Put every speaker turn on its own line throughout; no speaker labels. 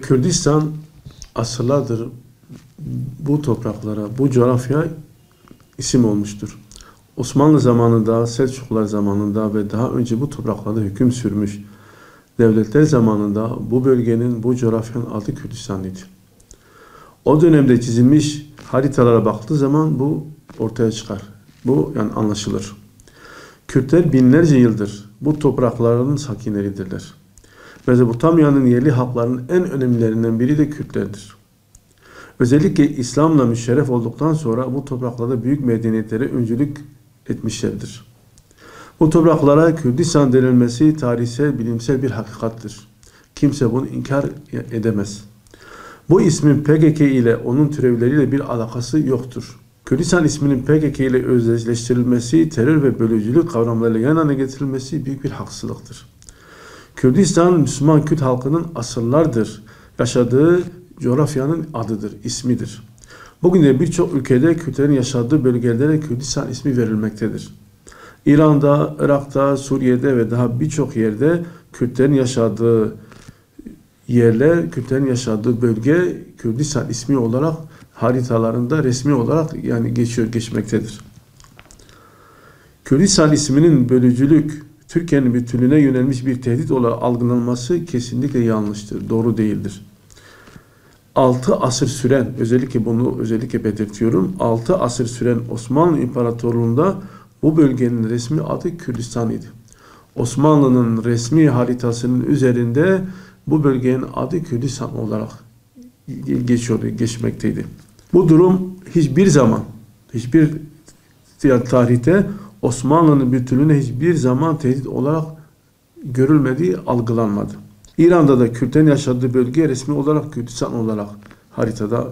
Kürdistan asırlardır bu topraklara, bu coğrafya isim olmuştur. Osmanlı zamanında, Selçuklular zamanında ve daha önce bu topraklarda hüküm sürmüş devletler zamanında bu bölgenin, bu coğrafyanın adı Kürdistan'ıydı. O dönemde çizilmiş haritalara baktığı zaman bu ortaya çıkar. Bu yani anlaşılır. Kürtler binlerce yıldır bu toprakların sakinleridirler. Mezopotamya'nın yerli halklarının en önemlilerinden biri de Kürtlerdir. Özellikle İslam'la müşerref olduktan sonra bu topraklarda büyük medeniyetlere öncülük etmişlerdir. Bu topraklara Kürdistan denilmesi tarihsel, bilimsel bir hakikattir. Kimse bunu inkar edemez. Bu ismin PKK ile onun türevleriyle bir alakası yoktur. Kürdistan isminin PKK ile özdeşleştirilmesi, terör ve bölücülük kavramlarıyla yan yana getirilmesi büyük bir haksızlıktır. Kürdistan, Müslüman Kürt halkının asırlardır yaşadığı coğrafyanın adıdır, ismidir. Bugün de birçok ülkede Kürtlerin yaşadığı bölgelere Kürdistan ismi verilmektedir. İran'da, Irak'ta, Suriye'de ve daha birçok yerde Kürtlerin yaşadığı yerler, Kürtlerin yaşadığı bölge Kürdistan ismi olarak haritalarında resmi olarak yani geçmektedir. Kürdistan isminin bölücülük, Türkiye'nin bütünlüğüne yönelmiş bir tehdit olarak algılanması kesinlikle yanlıştır, doğru değildir. 6 asır süren, özellikle belirtiyorum, 6 asır süren Osmanlı İmparatorluğu'nda bu bölgenin resmi adı Kürdistan idi. Osmanlı'nın resmi haritasının üzerinde bu bölgenin adı Kürdistan olarak geçmekteydi. Bu durum hiçbir zaman, hiçbir tarihte Osmanlı'nın bütünlüğüne hiçbir zaman tehdit olarak görülmedi, algılanmadı. İran'da da Kürtlerin yaşadığı bölge resmi olarak Kürdistan olarak haritada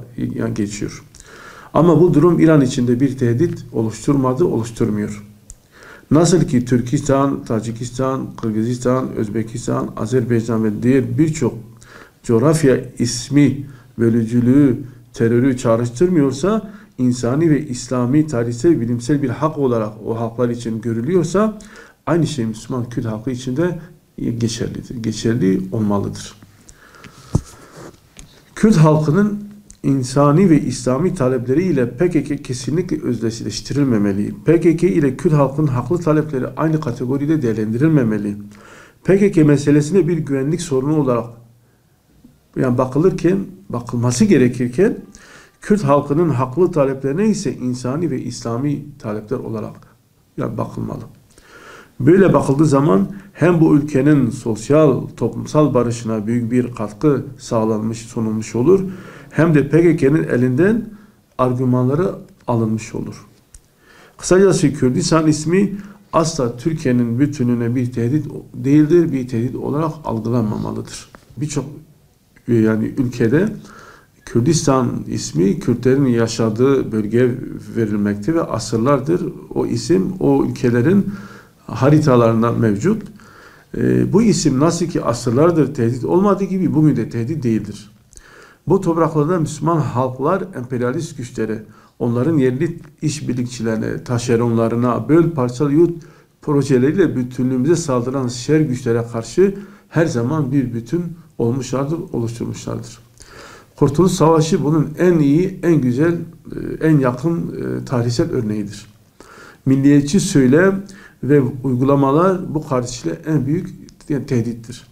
geçiyor. Ama bu durum İran içinde bir tehdit oluşturmadı, oluşturmuyor. Nasıl ki Türkistan, Tacikistan, Kırgızistan, Özbekistan, Azerbaycan ve diğer birçok coğrafya ismi bölücülüğü, terörü çağrıştırmıyorsa, insani ve İslami, tarihsel, bilimsel bir hak olarak o halklar için görülüyorsa, aynı şey Müslüman Kürt halkı için de geçerlidir. Geçerli olmalıdır. Kürt halkının insani ve İslami talepleriyle PKK kesinlikle özdeşleştirilmemeli. PKK ile Kürt halkının haklı talepleri aynı kategoride değerlendirilmemeli. PKK meselesine bir güvenlik sorunu olarak bakılması gerekirken Kürt halkının haklı taleplerine ise insani ve İslami talepler olarak bakılmalı. Böyle bakıldığı zaman hem bu ülkenin sosyal, toplumsal barışına büyük bir katkı sunulmuş olur, hem de PKK'nın elinden argümanları alınmış olur. Kısacası Kürdistan ismi asla Türkiye'nin bütününe bir tehdit değildir, bir tehdit olarak algılanmamalıdır. Birçok ülkede Kürdistan ismi Kürtlerin yaşadığı bölgeye verilmekte ve asırlardır o isim o ülkelerin haritalarında mevcut. Bu isim nasıl ki asırlardır tehdit olmadığı gibi bugün de tehdit değildir. Bu topraklarda Müslüman halklar emperyalist güçlere, onların yerli işbirlikçilerine, taşeronlarına, böl parçal yut projeleriyle bütünlüğümüze saldıran şer güçlere karşı her zaman bir bütün olmuşlardır, oluşturmuşlardır. Kurtuluş Savaşı bunun en iyi, en güzel, en yakın tarihsel örneğidir. Milliyetçi söylem ve uygulamalar bu kardeşliğe en büyük tehdittir.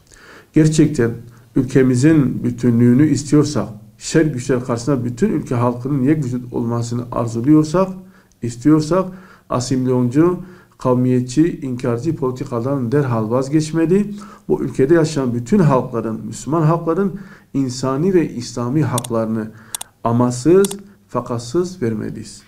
Gerçekten ülkemizin bütünlüğünü istiyorsak, şer güçler karşısında bütün ülke halkının yekvücut olmasını istiyorsak, asimilyoncu, kavmiyetçi, inkarcı politikadan derhal vazgeçmeli. Bu ülkede yaşayan bütün halkların, Müslüman halkların insani ve İslami haklarını amaçsız, fakatsız vermeliyiz.